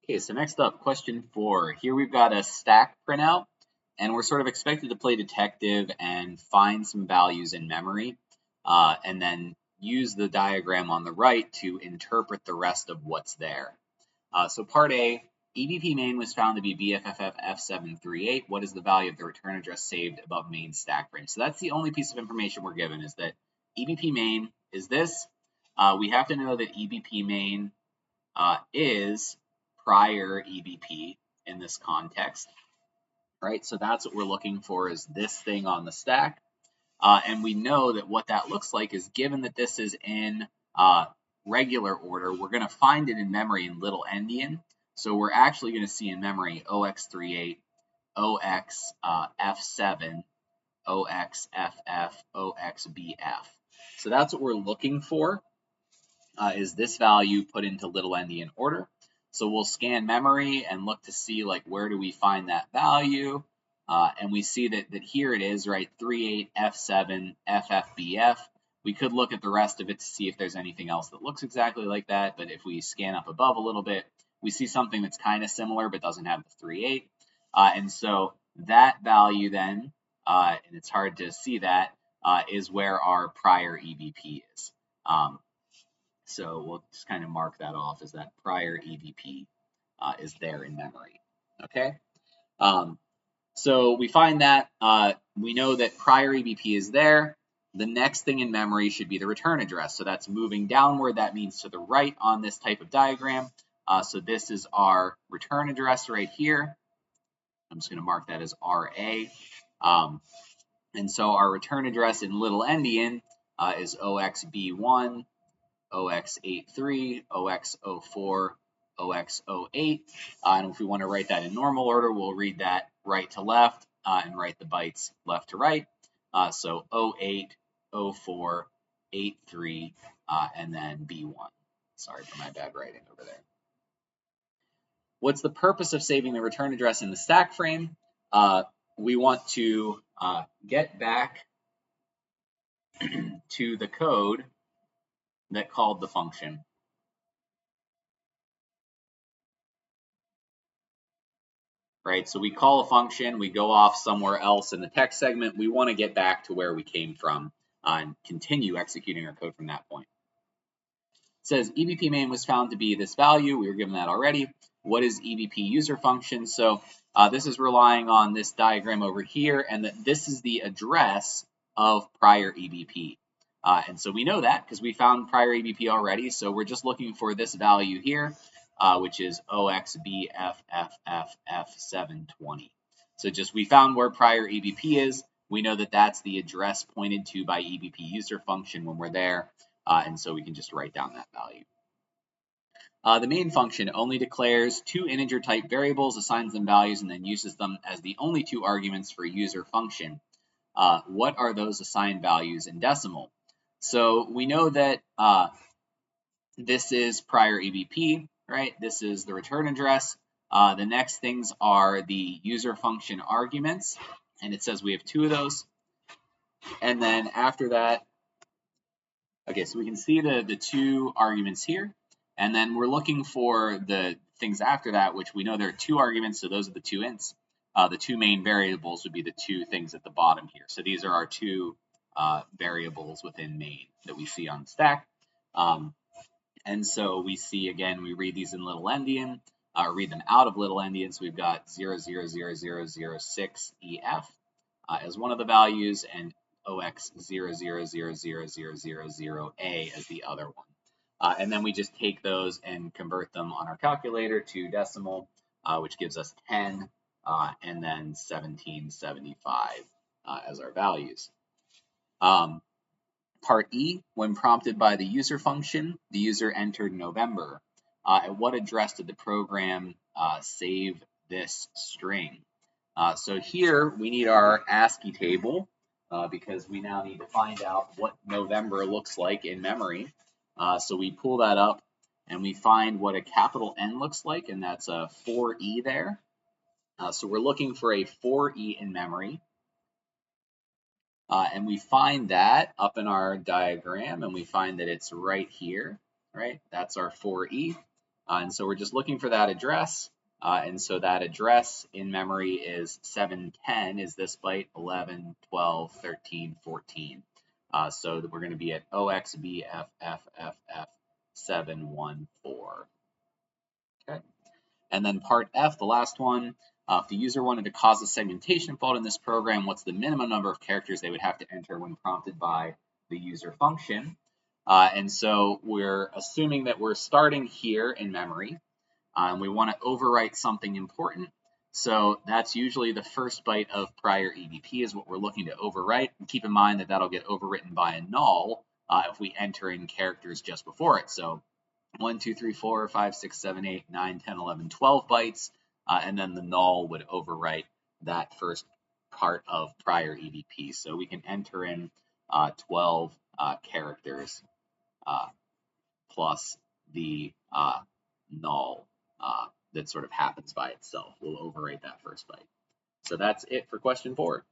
Okay, so next up, question 4. Here we've got a stack printout, and we're sort of expected to play detective and find some values in memory, and then use the diagram on the right to interpret the rest of what's there. So part A, EBP main was found to be BFFF738. What is the value of the return address saved above main stack frame? So that's the only piece of information we're given, is that EBP main is this. We have to know that EBP main is prior EBP in this context, right? So that's what we're looking for, is this thing on the stack. And we know that what that looks like is, given that this is in regular order, we're going to find it in memory in little endian. So we're actually going to see in memory OX38, OXF7, OXFF, OXBF. So that's what we're looking for, is this value put into little endian order. So we'll scan memory and look to see, like, where do we find that value? And we see that here it is, right? 38F7 FFBF. We could look at the rest of it to see if there's anything else that looks exactly like that. But if we scan up above a little bit, we see something that's kind of similar but doesn't have the 38. And so that value then, and it's hard to see that, is where our prior EBP is. So we'll just kind of mark that off as that prior EBP is there in memory. Okay. So we find that we know that prior EBP is there. The next thing in memory should be the return address. So that's moving downward. That means to the right on this type of diagram. So this is our return address right here. I'm just going to mark that as RA. And so our return address in little endian is OXB1, OX83, OX04, OX08. And if we want to write that in normal order, we'll read that right to left and write the bytes left to right. So 08, 04, 83, and then B1. Sorry for my bad writing over there. What's the purpose of saving the return address in the stack frame? We want to get back to the code that called the function. Right, so we call a function, we go off somewhere else in the text segment. We want to get back to where we came from and continue executing our code from that point. It says EBP main was found to be this value. We were given that already. What is EBP user function? So this is relying on this diagram over here, and that this is the address of prior EBP. And so we know that because we found prior EBP already. So we're just looking for this value here, which is OXBFFFF720. So just we found where prior EBP is. We know that that's the address pointed to by EBP user function when we're there. And so we can just write down that value. The main function only declares two integer type variables, assigns them values, and then uses them as the only two arguments for user function. What are those assigned values in decimal? So we know that this is prior EBP, right? This is the return address. The next things are the user function arguments, and it says we have two of those. And then after that, okay, so we can see the two arguments here, and then we're looking for the things after that, which we know there are two arguments, so those are the two ints. The two main variables would be the two things at the bottom here. So these are our two variables within main that we see on the stack. And so we see, again, we read these in little endian, read them out of little endian. So we've got 0000006EF as one of the values, and OX000000A as the other one. And then we just take those and convert them on our calculator to decimal, which gives us 10 and then 1775 as our values. Part E, when prompted by the user function, the user entered November. At what address did the program save this string? So here we need our ASCII table because we now need to find out what November looks like in memory. So we pull that up and we find what a capital N looks like, and that's a 4E there. So we're looking for a 4E in memory. And we find that up in our diagram, and we find that it's right here, right? That's our 4E. And so we're just looking for that address. And so that address in memory is 710 is this byte, 11, 12, 13, 14. So that we're going to be at OXBFFFF714. Okay. And then part F, the last one, if the user wanted to cause a segmentation fault in this program, what's the minimum number of characters they would have to enter when prompted by the user function? And so we're assuming that we're starting here in memory, and we want to overwrite something important. So that's usually the first byte of prior EBP is what we're looking to overwrite. And keep in mind that that'll get overwritten by a null if we enter in characters just before it. So 1, 2, 3, 4, 5, 6, 7, 8, 9, 10, 11, 12 bytes, and then the null would overwrite that first part of prior EBP. So we can enter in 12 characters plus the null that sort of happens by itself. We'll overwrite that first byte. So that's it for question 4.